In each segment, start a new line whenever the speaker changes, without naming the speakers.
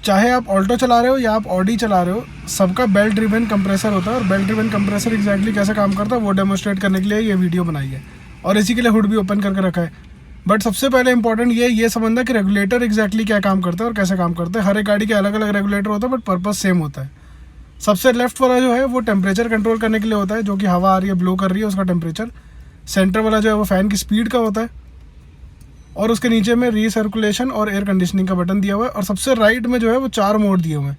चाहे आप ऑल्टो चला रहे हो या आप ऑडी चला रहे हो, सबका बेल्ट ड्रिवन कंप्रेसर होता है। और बेल्ट ड्रिवन कंप्रेसर एग्जैक्टली कैसे काम करता है वो डेमोस्ट्रेट करने के लिए ये वीडियो बनाई है, और इसी के लिए हुड भी ओपन करके रखा है। बट सबसे पहले इंपॉर्टेंट ये समझना कि रेगुलेटर एग्जैक्टली क्या काम करता है और कैसे काम करता है। हर एक गाड़ी के अलग अलग रेगुलेटर होता है, बट पर्पज सेम होता है। सबसे लेफ्ट वाला जो है वो टेम्परेचर कंट्रोल करने के लिए होता है, जो कि हवा आ रही है, ब्लो कर रही है, उसका टेम्परेचर। सेंटर वाला जो है वो फ़ैन की स्पीड का होता है, और उसके नीचे में रीसर्कुलेशन और एयर कंडीशनिंग का बटन दिया हुआ है। और सबसे राइट में जो है वो 4 मोड दिए हुए हैं।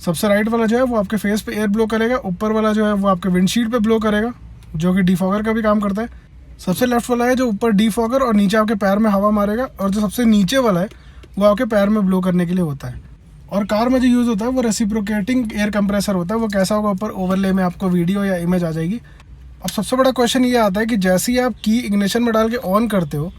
सबसे राइट वाला जो है वो आपके फेस पे एयर ब्लो करेगा, ऊपर वाला जो है वो आपके विंडशील्ड पे ब्लो करेगा, जो कि डिफॉगर का भी काम करता है। सबसे लेफ्ट वाला है जो ऊपर डिफॉगर और नीचे आपके पैर में हवा मारेगा, और जो सबसे नीचे वाला है वो आपके पैर में ब्लो करने के लिए होता है। और कार में जो यूज़ होता है वो रेसिप्रोकेटिंग एयर कंप्रेसर होता है। वो कैसा होगा ऊपर ओवरले में आपको वीडियो या इमेज आ जाएगी। अब सबसे बड़ा क्वेश्चन ये आता है कि जैसे ही आप की इग्निशन में डाल के ऑन करते हो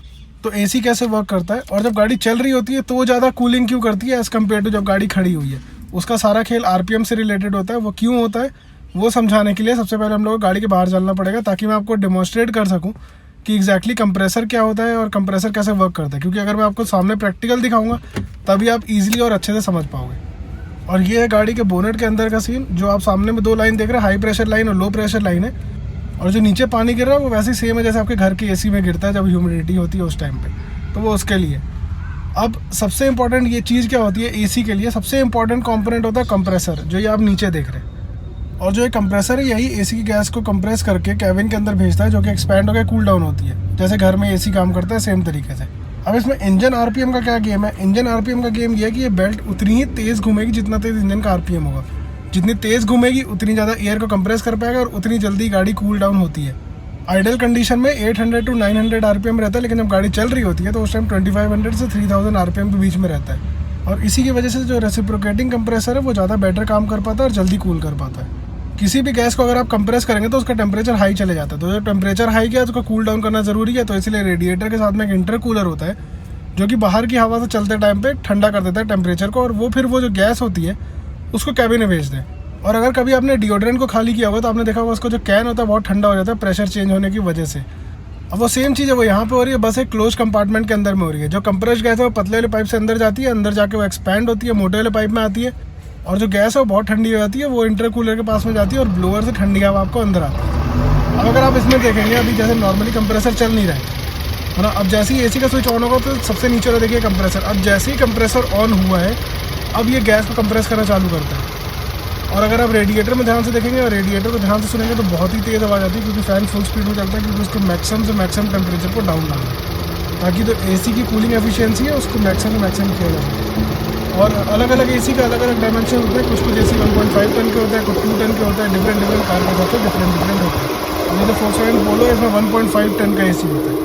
तो एसी कैसे वर्क करता है, और जब गाड़ी चल रही होती है तो वो ज़्यादा कूलिंग क्यों करती है एज़ कम्पेयर टू जब गाड़ी खड़ी हुई है। उसका सारा खेल आरपीएम से रिलेटेड होता है। वो क्यों होता है वो समझाने के लिए सबसे पहले हम लोग को गाड़ी के बाहर चलना पड़ेगा, ताकि मैं आपको डेमोस्ट्रेट कर सकूँ कि एग्जैक्टली कंप्रेसर क्या होता है और कंप्रेसर कैसे वर्क करता है। क्योंकि अगर मैं आपको सामने प्रैक्टिकल दिखाऊंगा तभी आप ईजिली और अच्छे से समझ पाओगे। और ये है गाड़ी के बोनेट के अंदर का सीन। जो आप सामने में 2 लाइन देख रहे हैं, हाई प्रेशर लाइन और लो प्रेशर लाइन है। और जो नीचे पानी गिर रहा है वो वैसे ही सेम है जैसे आपके घर की एसी में गिरता है जब ह्यूमिडिटी होती है उस टाइम पे, तो वो उसके लिए। अब सबसे इंपॉर्टेंट ये चीज़ क्या होती है एसी के लिए, सबसे इंपॉर्टेंट कंपोनेंट होता है कंप्रेसर, जो ये आप नीचे देख रहे हैं। और जो ये कंप्रेसर है यही एसी की गैस को कंप्रेस करके कैबिन के अंदर भेजता है, जो कि एक्सपैंड होकर कूल डाउन होती है। जैसे घर में एसी काम करता है सेम तरीके से। अब इसमें इंजन आरपीएम का क्या गेम है। इंजन आरपीएम का गेम ये है कि ये बेल्ट उतनी ही तेज़ घूमेगी जितना तेज़ इंजन का आरपीएम होगा। जितनी तेज़ घूमेगी उतनी ज़्यादा एयर को कंप्रेस कर पाएगा और उतनी जल्दी गाड़ी कूल डाउन होती है। आइडल कंडीशन में 800 to 900 आरपीएम रहता है, लेकिन जब गाड़ी चल रही होती है तो उस टाइम 2500 से 3000 आरपीएम के बीच में रहता है। और इसी की वजह से जो रेसिप्रोकेटिंग कंप्रेसर है वो ज़्यादा बेटर काम कर पाता है और जल्दी कूल कर पाता है। किसी भी गैस को अगर आप कंप्रेस करेंगे तो उसका टेम्परेचर हाई चले जाता है। तो जब टेम्परेचर हाई गया तो उसका कूल डाउन करना जरूरी है। तो इसलिए रेडिएटर के साथ में एक इंटरकूलर होता है, जो कि बाहर की हवा से चलते टाइम पे ठंडा कर देता है टेम्परेचर को, और वो फिर वो जो गैस होती है उसको कैबिन में भेज दें। और अगर कभी आपने डिओड्रेंट को खाली किया होगा तो आपने देखा होगा उसका जो कैन होता है बहुत ठंडा हो जाता है प्रेशर चेंज होने की वजह से। अब वो सेम चीज़ है वो यहाँ पे हो रही है, बस एक क्लोज कंपार्टमेंट के अंदर में हो रही है। जो कंप्रेस्ड गैस है वो पतले वाले पाइप से अंदर जाती है, अंदर जाके वो एक्सपैंड होती है, मोटे वाले पाइप में आती है, और जो गैस है वो बहुत ठंडी हो जाती है, वो इंटरकूलर के पास में जाती है और ब्लोअर से ठंडी हवा आपको अंदर आती है। अब अगर आप इसमें देखेंगे अभी जैसे नॉर्मली कंप्रेसर चल नहीं रहा है ना, अब जैसे ही एसी का स्विच ऑन होगा तो सबसे नीचे वाला देखिए कंप्रेसर। अब जैसे ही कंप्रेसर ऑन हुआ है अब ये गैस को कंप्रेस करना चालू करता है। और अगर आप रेडिएटर में ध्यान से देखेंगे और रेडिएटर को ध्यान से सुनेंगे तो बहुत ही तेज़ आवाज़ आती है, क्योंकि फ़ैन फुल स्पीड में चलता है, क्योंकि उसको मैक्सिमम से मैक्सिमम टेम्परेचर को डाउन लाना है, ताकि जो एसी की कूलिंग एफिशिएंसी है उसको मैक्सिमम से मैक्सिमम किया जा सके। और अलग अलग एसी का अलग अलग डायमेंशन होते हैं। कुछ एसी 1.5 टन के होता है, कुछ 2 टन के होता है। डिफरेंट कार के हिसाब से डिफरेंट होता है। जैसे फोक्सवैगन पोलो है, इसमें 1.5 टन का एसी होता है।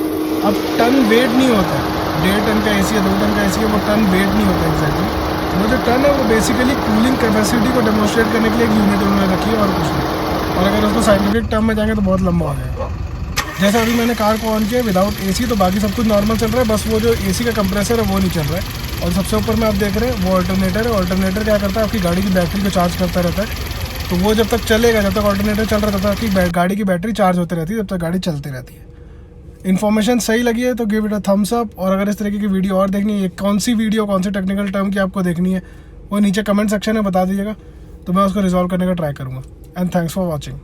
अब टन वेट नहीं होता है, 1.5 टन का एसी या 2 टन का एसी है, वो टन वेट नहीं होता एग्जैक्टली। वो जो टन है वो बेसिकली कूलिंग कैपेसिटी को डेमोस्ट्रेट करने के लिए एक यूनिट उन्होंने रखी है और कुछ नहीं। और अगर उसको साइंटिफिक टर्म में जाएंगे तो बहुत लंबा हो जाएगा। जैसे अभी मैंने कार को ऑन किया विदाउट एसी, तो बाकी सब कुछ नॉर्मल चल रहा है, बस वो जो एसी का कंप्रेसर है वो नहीं चल रहा है। और सबसे ऊपर में आप देख रहे हैं वो अल्टरनेटर है। अल्टरनेटर क्या करता है, आपकी गाड़ी की बैटरी को चार्ज करता रहता है। तो वो जब तक चलेगा, जब तक अल्टरनेटर चल रहा है तब तक आपकी गाड़ी की बैटरी चार्ज होती रहती है, जब तक गाड़ी चलती रहती है। इन्फॉर्मेशन सही लगी है तो give it a thumbs up. और अगर इस तरीके की वीडियो और देखनी है, कौन सी वीडियो कौन सी टेक्निकल टर्म की आपको देखनी है, वो नीचे कमेंट सेक्शन में बता दीजिएगा, तो मैं उसको रिजॉल्व करने का ट्राई करूँगा। And thanks for watching.